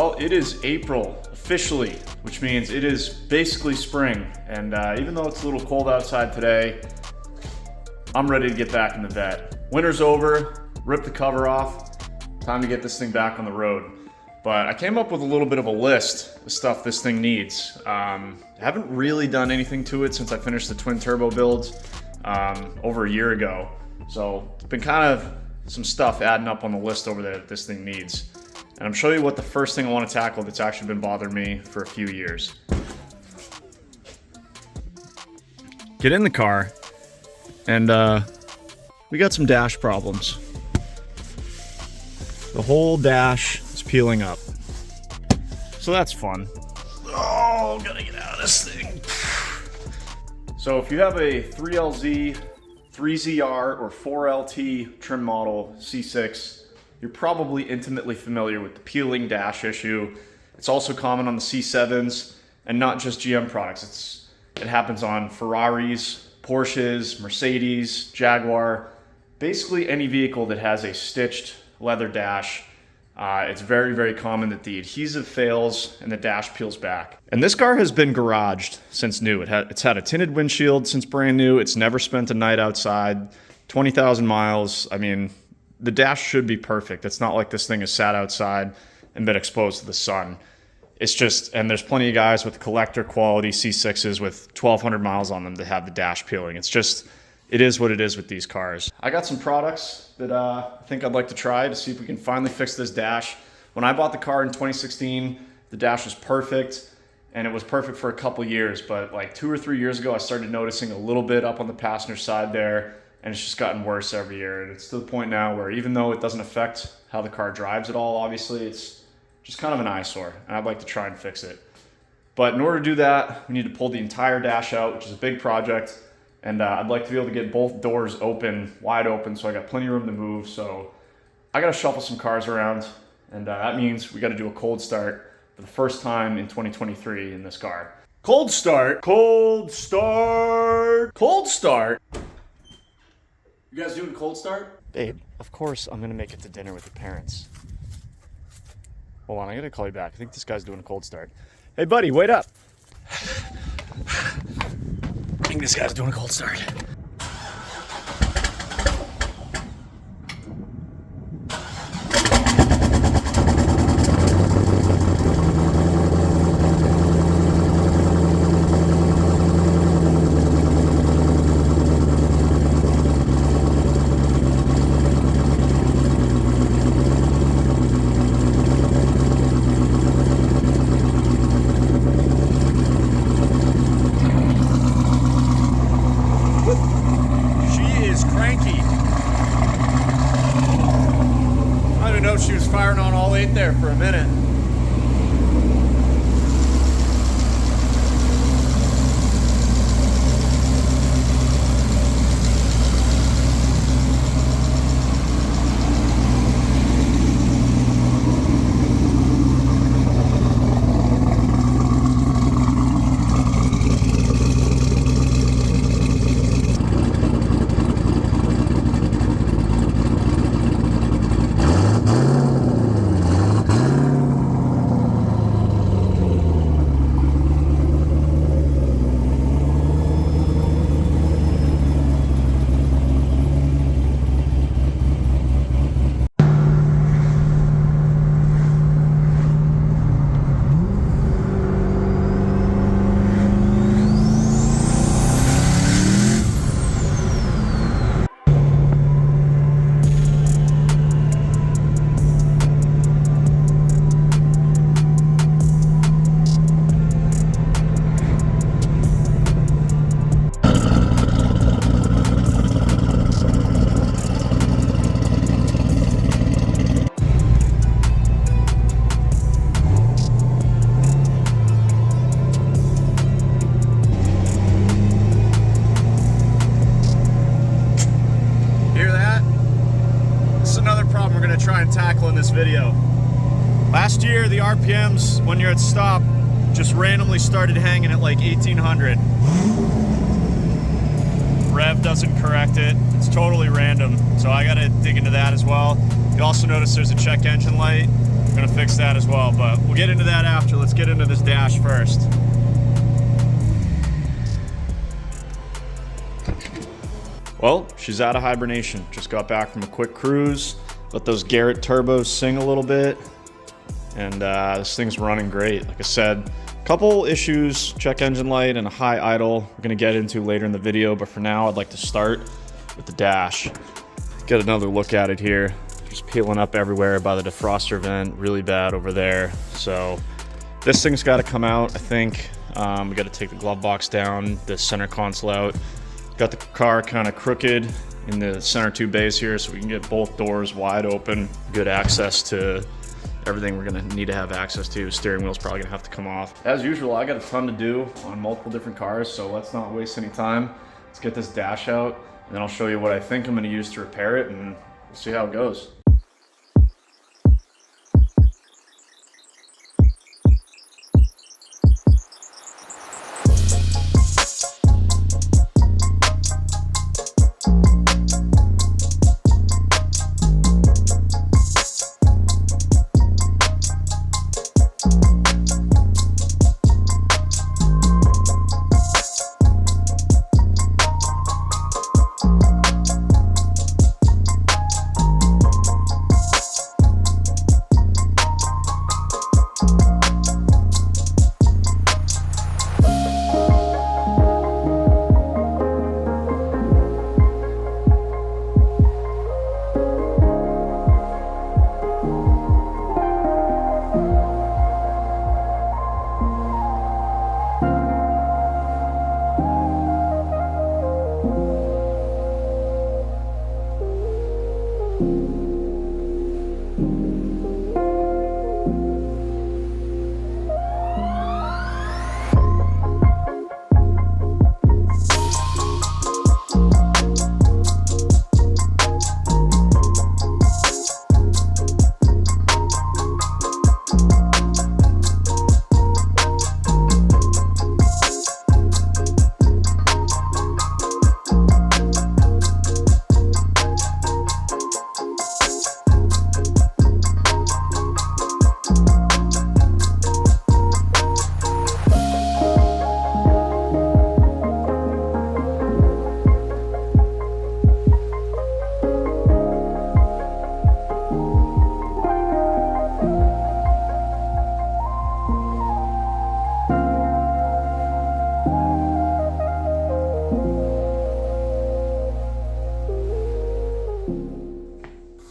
Well, it is April officially, which means it is basically spring. And even though it's a little cold outside today, I'm ready to get back in the vet. Winter's over, rip the cover off, time to get this thing back on the road. But I came up with a little bit of a list of stuff this thing needs. I haven't really done anything to it since I finished the twin turbo builds over a year ago. So it's been kind of some stuff adding up on the list over there that this thing needs. And I'm showing you what the first thing I want to tackle that's actually been bothering me for a few years. Get in the car, and we got some dash problems. The whole dash is peeling up. So that's fun. Oh, gotta get out of this thing. So if you have a 3LZ, 3ZR, or 4LT trim model C6, you're probably intimately familiar with the peeling dash issue. It's also common on the C7s, and not just GM products. It happens on Ferraris, Porsches, Mercedes, Jaguar, basically any vehicle that has a stitched leather dash. It's very, very common that the adhesive fails and the dash peels back. And this car has been garaged since new. It's had a tinted windshield since brand new. It's never spent a night outside, 20,000 miles. I mean, the dash should be perfect. It's not like this thing has sat outside and been exposed to the sun. It's just, and there's plenty of guys with collector quality C6s with 1,200 miles on them that have the dash peeling. It's just, it is what it is with these cars. I got some products that I think I'd like to try to see if we can finally fix this dash. When I bought the car in 2016, the dash was perfect, and it was perfect for a couple years, but like 2 or 3 years ago, I started noticing a little bit up on the passenger side there, and it's just gotten worse every year. And it's to the point now where even though it doesn't affect how the car drives at all, obviously, it's just kind of an eyesore, and I'd like to try and fix it. But in order to do that, we need to pull the entire dash out, which is a big project. And I'd like to be able to get both doors open, wide open, so I got plenty of room to move. So I gotta shuffle some cars around, and that means we gotta do a cold start for the first time in 2023 in this car. Cold start, cold start, cold start. You guys doing cold start? Babe, of course I'm gonna make it to dinner with your parents. Hold on, I gotta call you back. I think this guy's doing a cold start. Hey buddy, wait up. I think this guy's doing a cold start. She was firing on all 8 there for a minute. In this video. Last year, the RPMs when you're at stop just randomly started hanging at like 1800. Rev doesn't correct it. It's totally random. So I gotta dig into that as well. You also notice there's a check engine light I'm gonna fix that as well, but we'll get into that after. Let's get into this dash first. Well, she's out of hibernation. Just got back from a quick cruise. Let those Garrett turbos sing a little bit. And this thing's running great. Like I said, a couple issues, check engine light and a high idle we're gonna get into later in the video, but for now I'd like to start with the dash. Get another look at it here. Just peeling up everywhere by the defroster vent, really bad over there. So this thing's gotta come out, I think. We gotta take the glove box down, the center console out. Got the car kind of crooked in the center two bays here, so we can get both doors wide open. Good access to everything we're gonna need to have access to. Steering wheel's probably gonna have to come off. As usual, I got a ton to do on multiple different cars, so let's not waste any time. Let's get this dash out, and then I'll show you what I think I'm gonna use to repair it, and we'll see how it goes.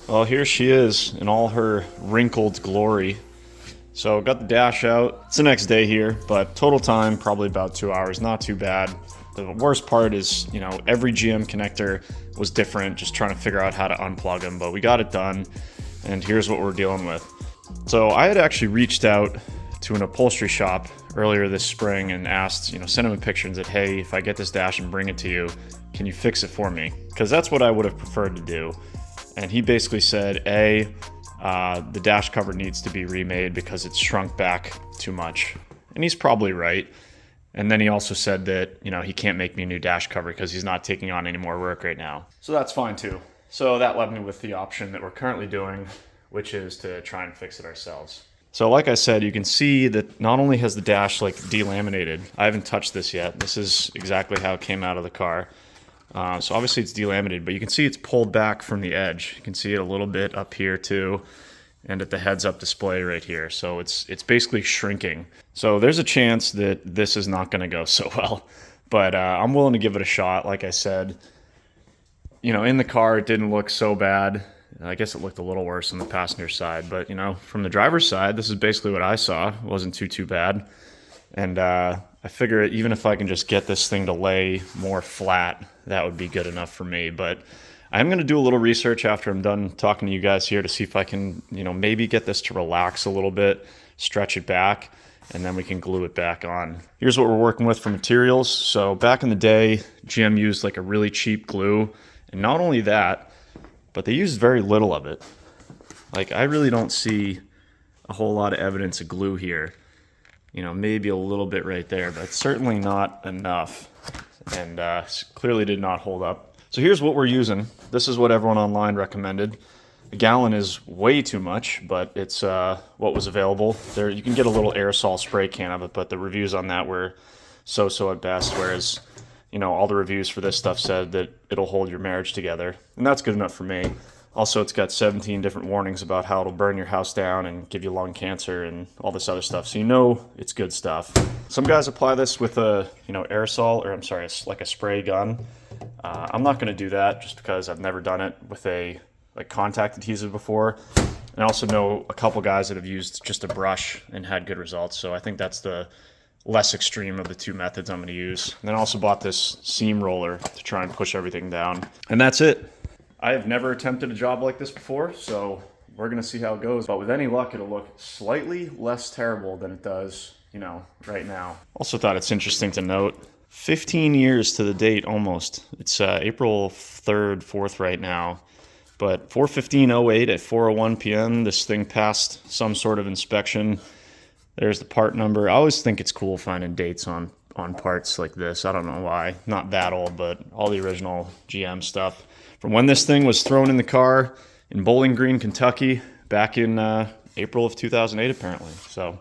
Well, here she is in all her wrinkled glory. So got the dash out. It's the next day here, but total time probably about 2 hours, not too bad. The worst part is, you know, every GM connector was different, just trying to figure out how to unplug them, but we got it done, and here's what we're dealing with. So I had actually reached out to an upholstery shop earlier this spring and asked, you know, sent him a picture and said, hey, if I get this dash and bring it to you, can you fix it for me? Because that's what I would have preferred to do. And he basically said, the dash cover needs to be remade because it's shrunk back too much. And he's probably right. And then he also said that, you know, he can't make me a new dash cover because he's not taking on any more work right now. So that's fine too. So that left me with the option that we're currently doing, which is to try and fix it ourselves. So like I said, you can see that not only has the dash like delaminated, I haven't touched this yet. This is exactly how it came out of the car. So obviously it's delaminated, but you can see it's pulled back from the edge. You can see it a little bit up here too, and at the heads-up display right here. So it's basically shrinking. So there's a chance that this is not going to go so well, but I'm willing to give it a shot. Like I said, you know, in the car it didn't look so bad. I guess it looked a little worse on the passenger side, but you know, from the driver's side, this is basically what I saw. It wasn't too bad. And I figure even if I can just get this thing to lay more flat, that would be good enough for me. But I'm going to do a little research after I'm done talking to you guys here to see if I can, you know, maybe get this to relax a little bit, stretch it back, and then we can glue it back on. Here's what we're working with for materials. So back in the day, GM used like a really cheap glue. And not only that, but they used very little of it. Like, I really don't see a whole lot of evidence of glue here. You know, maybe a little bit right there, but certainly not enough. And clearly did not hold up. So here's what we're using. This is what everyone online recommended. A gallon is way too much, but it's what was available. There, you can get a little aerosol spray can of it, but the reviews on that were so-so at best, whereas, you know, all the reviews for this stuff said that it'll hold your marriage together, and that's good enough for me. Also, it's got 17 different warnings about how it'll burn your house down and give you lung cancer and all this other stuff, so you know it's good stuff. Some guys apply this with a, you know, aerosol, or I'm sorry, it's like a spray gun. I'm not going to do that just because I've never done it with a like contact adhesive before. And I also know a couple guys that have used just a brush and had good results, so I think that's the less extreme of the two methods I'm going to use. And then I also bought this seam roller to try and push everything down. And that's it. I have never attempted a job like this before, so we're going to see how it goes. But with any luck, it'll look slightly less terrible than it does, you know, right now. Also thought it's interesting to note, 15 years to the date almost. It's April 3rd, 4th right now. But 4/15/08 at 4:01 p.m., this thing passed some sort of inspection. There's the part number. I always think it's cool finding dates on parts like this. I don't know why. Not that old, but all the original GM stuff. From when this thing was thrown in the car in Bowling Green, Kentucky, back in April of 2008, apparently. So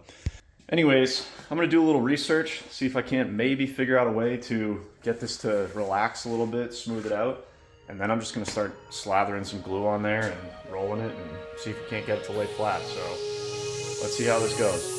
anyways, I'm going to do a little research, see if I can't maybe figure out a way to get this to relax a little bit, smooth it out. And then I'm just going to start slathering some glue on there and rolling it and see if we can't get it to lay flat. So let's see how this goes.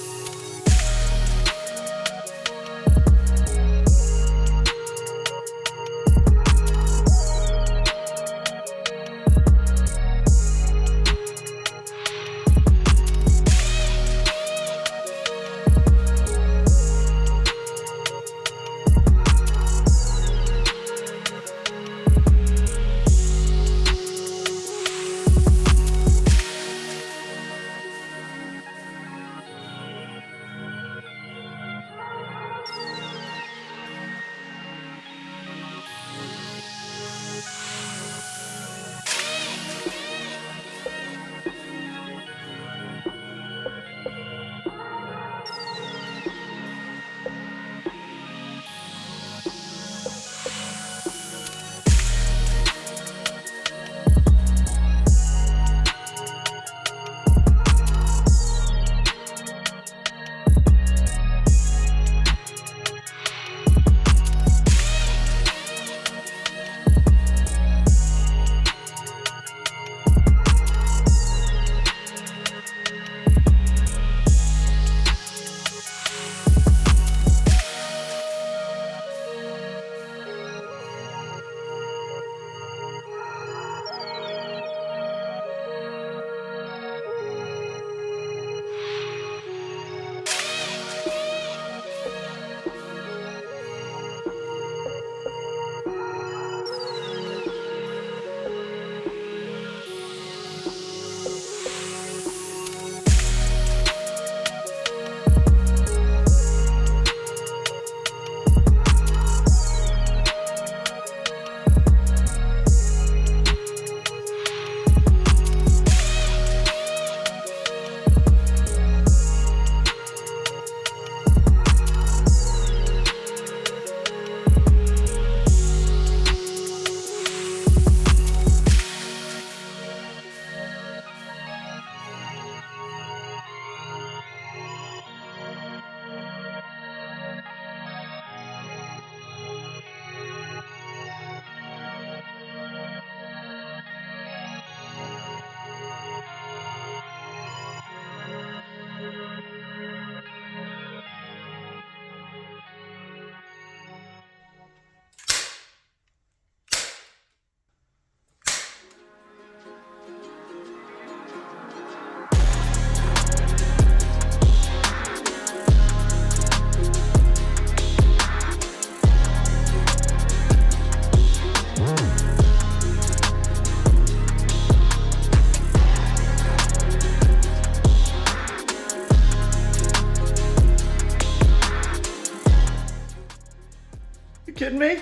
Kidding me?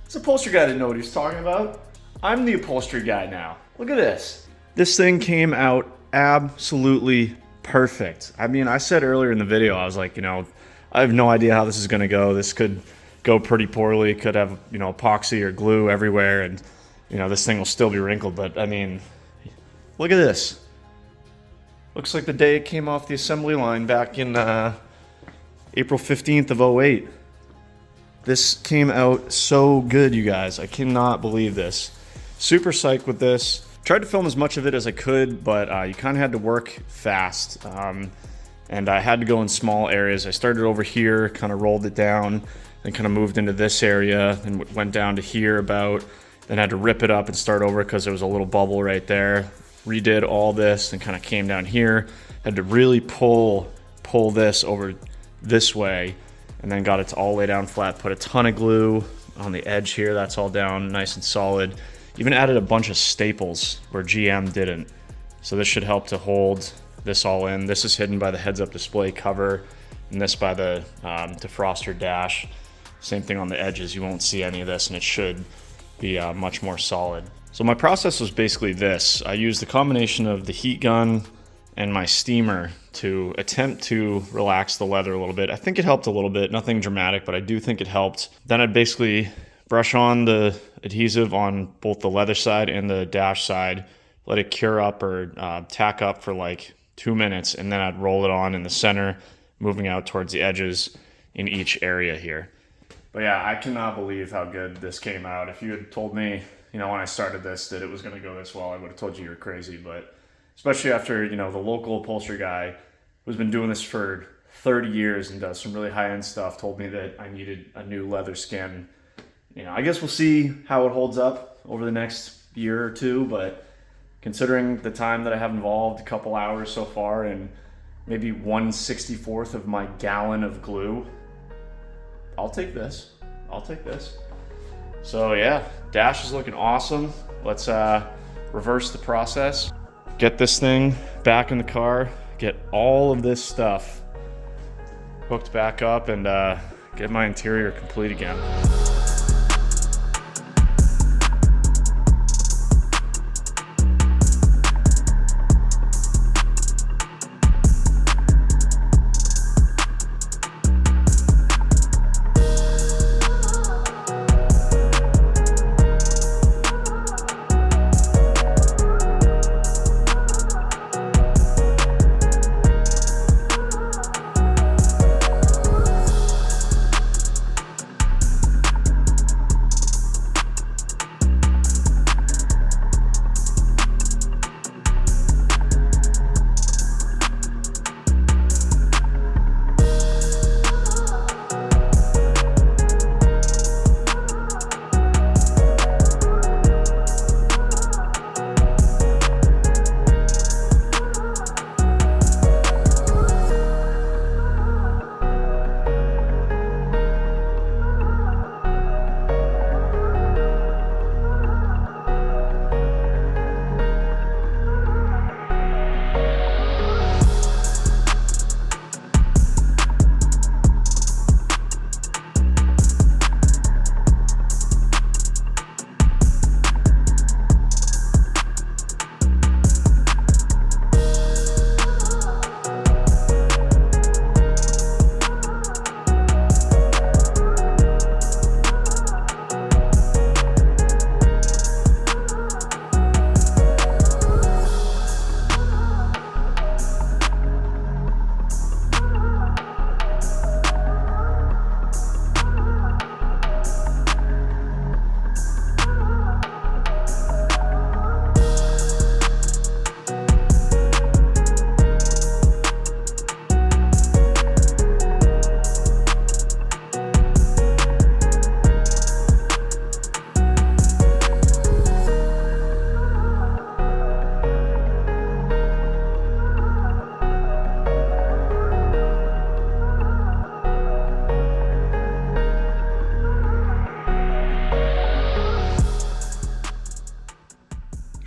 This upholstery guy didn't know what he was talking about. I'm the upholstery guy now. Look at this. This thing came out absolutely perfect. I mean, I said earlier in the video, I was like, you know, I have no idea how this is gonna go. This could go pretty poorly. Could have, you know, epoxy or glue everywhere, and, you know, this thing will still be wrinkled. But I mean, Look at this. Looks like the day it came off the assembly line back in April 15th of '08. This came out so good, you guys. I cannot believe this. Super psyched with this. Tried to film as much of it as I could, but you kind of had to work fast. And I had to go in small areas. I started over here, kind of rolled it down, then kind of moved into this area, and went down to here about, then had to rip it up and start over because there was a little bubble right there. Redid all this and kind of came down here. Had to really pull this over this way, and then got it to all lay down flat. Put a ton of glue on the edge here. That's all down nice and solid. Even added a bunch of staples where GM didn't. So this should help to hold this all in. This is hidden by the heads-up display cover, and this by the defroster dash. Same thing on the edges. You won't see any of this, and it should be much more solid. So my process was basically this. I used the combination of the heat gun and my steamer to attempt to relax the leather a little bit. I think it helped a little bit, nothing dramatic, but I do think it helped. Then I'd basically brush on the adhesive on both the leather side and the dash side, let it cure up or tack up for like 2 minutes, and then I'd roll it on in the center, moving out towards the edges in each area here. But yeah, I cannot believe how good this came out. If you had told me, when I started this, that it was going to go this well, I would have told you you're crazy. But especially after, the local upholstery guy who's been doing this for 30 years and does some really high-end stuff told me that I needed a new leather skin. I guess we'll see how it holds up over the next year or two, but considering the time that I have involved, a couple hours so far, and maybe 1/64th of my gallon of glue, I'll take this. So yeah, dash is looking awesome. Let's reverse the process. Get this thing back in the car, get all of this stuff hooked back up, and get my interior complete again.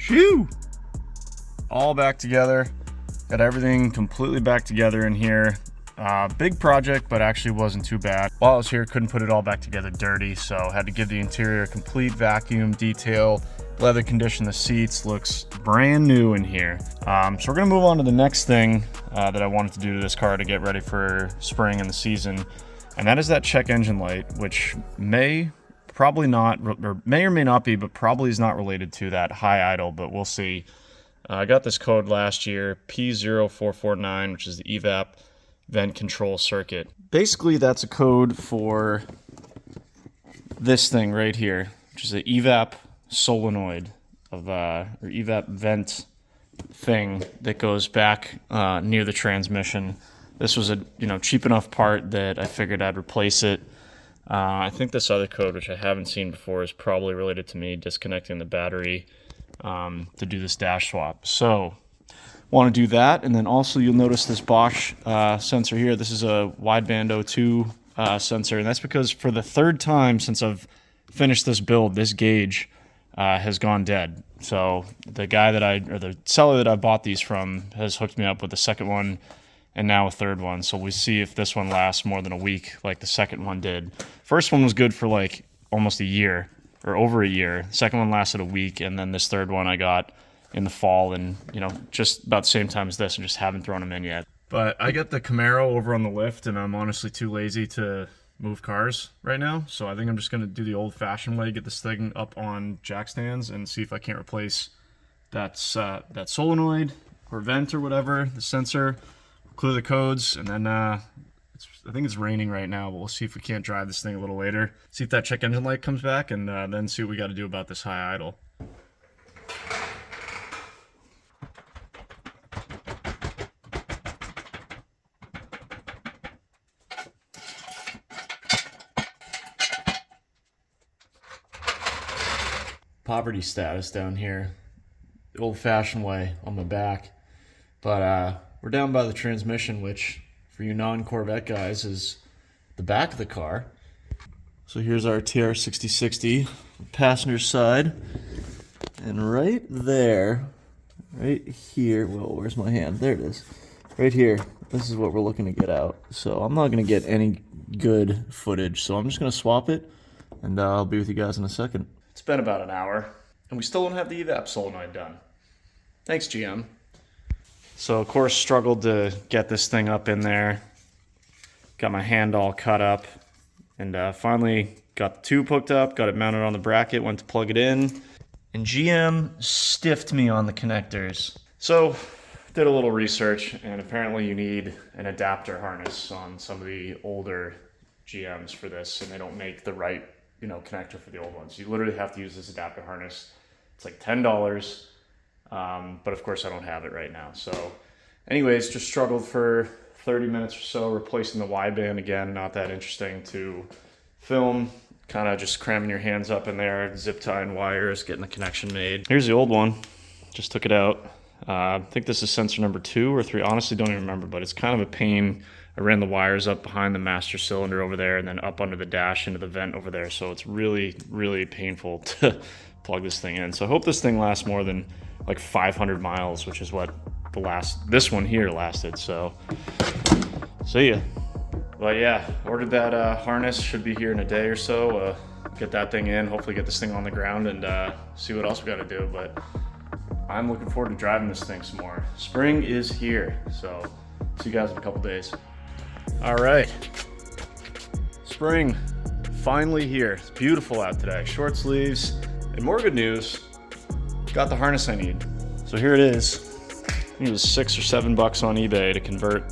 Phew! All back together. Got everything completely back together in here. Big project, but actually wasn't too bad. While I was here, couldn't put it all back together dirty, so had to give the interior a complete vacuum, detail, leather condition the seats. Looks brand new in here. So we're gonna move on to the next thing that I wanted to do to this car to get ready for spring and the season, and that is that check engine light, which probably not, or may or may not be, but probably is not related to that high idle, but we'll see. I got this code last year, P0449, which is the evap vent control circuit. Basically, that's a code for this thing right here, which is an evap solenoid or evap vent thing that goes back near the transmission. This was a cheap enough part that I figured I'd replace it. I think this other code, which I haven't seen before, is probably related to me disconnecting the battery to do this dash swap. So want to do that, and then also you'll notice this Bosch sensor here. This is a wideband O2 sensor, and that's because for the third time since I've finished this build, this gauge has gone dead. So the guy the seller that I bought these from has hooked me up with the second one and now a third one. So we see if this one lasts more than a week like the second one did. First one was good for like almost a year or over a year. The second one lasted a week, and then this third one I got in the fall, and just about the same time as this, and just haven't thrown them in yet. But I got the Camaro over on the lift, and I'm honestly too lazy to move cars right now, so I think I'm just going to do the old-fashioned way, get this thing up on jack stands and see if I can't replace that solenoid or vent or whatever, the sensor, clear the codes, and then I think it's raining right now, but we'll see if we can't drive this thing a little later, see if that check engine light comes back, and then see what we got to do about this high idle. Poverty status down here, the old-fashioned way on my back, but we're down by the transmission, which for you non-Corvette guys is the back of the car. So here's our TR6060 passenger side, and right there, right here, well, where's my hand? There it is. Right here, this is what we're looking to get out. So I'm not going to get any good footage, so I'm just going to swap it, and I'll be with you guys in a second. It's been about an hour, and we still don't have the evap solenoid done. Thanks, GM. So, of course, struggled to get this thing up in there. Got my hand all cut up, and finally got the tube hooked up, got it mounted on the bracket, went to plug it in, and GM stiffed me on the connectors. So, did a little research, and apparently you need an adapter harness on some of the older GMs for this, and they don't make the right connector for the old ones. You literally have to use this adapter harness. It's like $10, but of course I don't have it right now. So anyways, just struggled for 30 minutes or so replacing the wideband again. Not that interesting to film, kind of just cramming your hands up in there, zip tying wires, getting the connection made. Here's the old one, just took it out. I think this is sensor number 2 or 3, honestly don't even remember, but it's kind of a pain. I ran the wires up behind the master cylinder over there and then up under the dash into the vent over there. So it's really, really painful to plug this thing in. So I hope this thing lasts more than like 500 miles, which is what this one here lasted. So see ya. But yeah, ordered that harness, should be here in a day or so. Get that thing in, hopefully get this thing on the ground and see what else we got to do. But I'm looking forward to driving this thing some more. Spring is here, so see you guys in a couple days. All right, spring finally here. It's beautiful out today. Short sleeves, and more good news, got the harness I need. So here it is. I think it was $6 or $7 on eBay to convert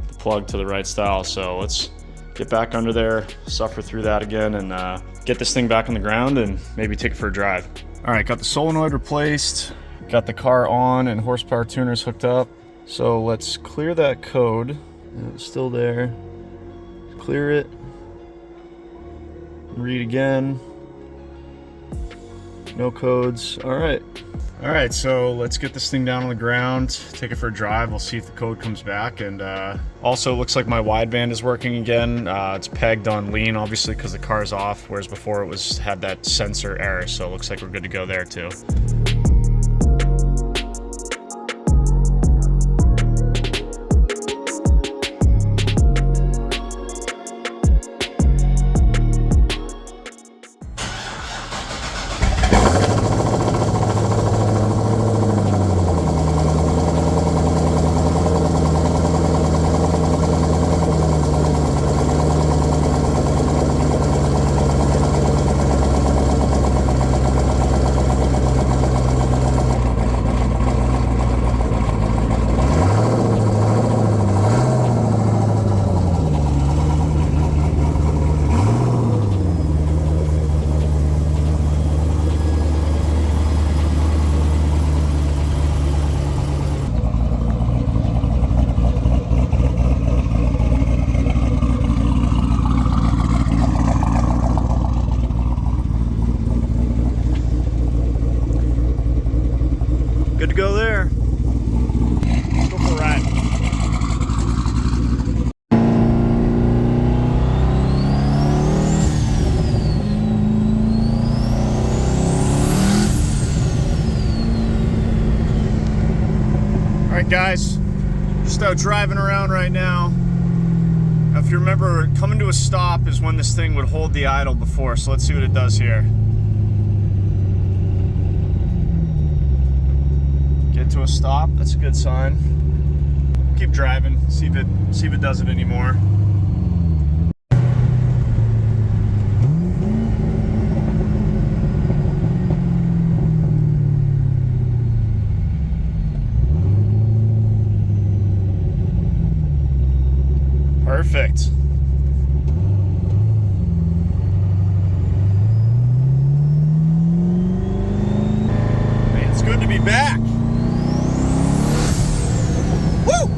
the plug to the right style. So let's get back under there, suffer through that again, and get this thing back on the ground and maybe take it for a drive. All right, got the solenoid replaced, got the car on and horsepower tuners hooked up. So let's clear that code. It's still there. Clear it. Read again. No codes. All right. All right, so let's get this thing down on the ground, take it for a drive. We'll see if the code comes back. And also looks like my wideband is working again. It's pegged on lean, obviously, because the car's off, whereas before it had that sensor error. So it looks like we're good to go there too. Good to go there. Let's go for a ride. All right, guys, just out driving around right now. Now, if you remember, coming to a stop is when this thing would hold the idle before, so let's see what it does here. Get to a stop, that's a good sign. Keep driving, see if it does it anymore. Perfect. Man, it's good to be back. Woo!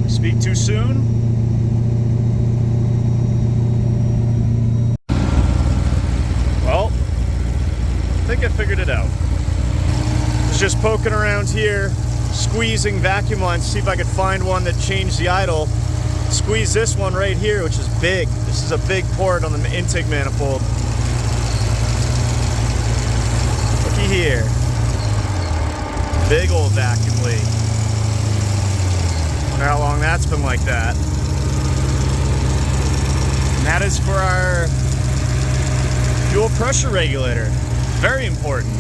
Speak too soon? Well, I think I figured it out. I was just poking around here, squeezing vacuum lines to see if I could find one that changed the idle. Squeeze this one right here, which is big. This is a big port on the intake manifold. Looky here. Big old vacuum leak. Wonder how long that's been like that. And that is for our fuel pressure regulator. Very important.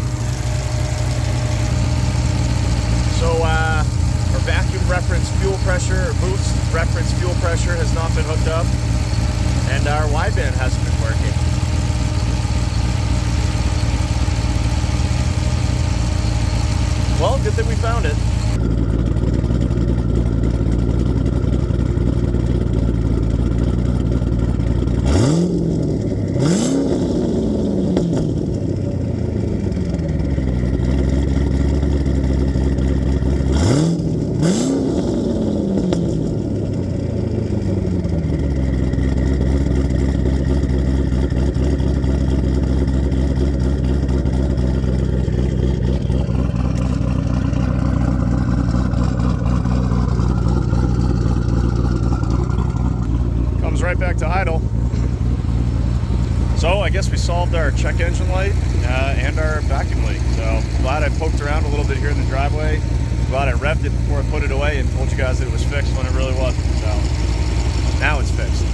So our vacuum reference fuel pressure, or boost reference fuel pressure has not been hooked up, and our wideband hasn't been working. Well, good thing we found it. Right back to idle. So I guess we solved our check engine light and our vacuum leak. So glad I poked around a little bit here in the driveway. Glad I revved it before I put it away and told you guys that it was fixed when it really wasn't. So now it's fixed.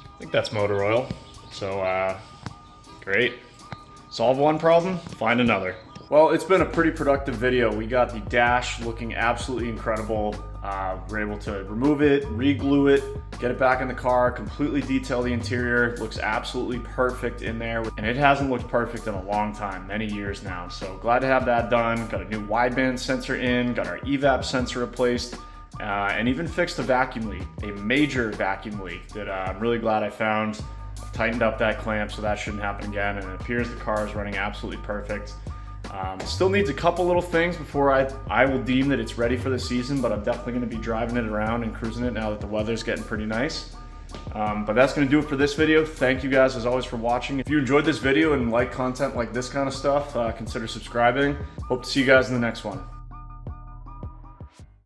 I think that's motor oil. So, great. Solve one problem, find another. Well, it's been a pretty productive video. We got the dash looking absolutely incredible. We're able to remove it, re-glue it, get it back in the car, completely detail the interior. It looks absolutely perfect in there. And it hasn't looked perfect in a long time, many years now. So glad to have that done. Got a new wideband sensor in, got our evap sensor replaced. And even fixed a vacuum leak, a major vacuum leak that I'm really glad I found. I've tightened up that clamp so that shouldn't happen again, and it appears the car is running absolutely perfect. Still needs a couple little things before I will deem that it's ready for the season, but I'm definitely going to be driving it around and cruising it now that the weather's getting pretty nice. But that's going to do it for this video. Thank you guys as always for watching. If you enjoyed this video and like content like this kind of stuff, consider subscribing. Hope to see you guys in the next one.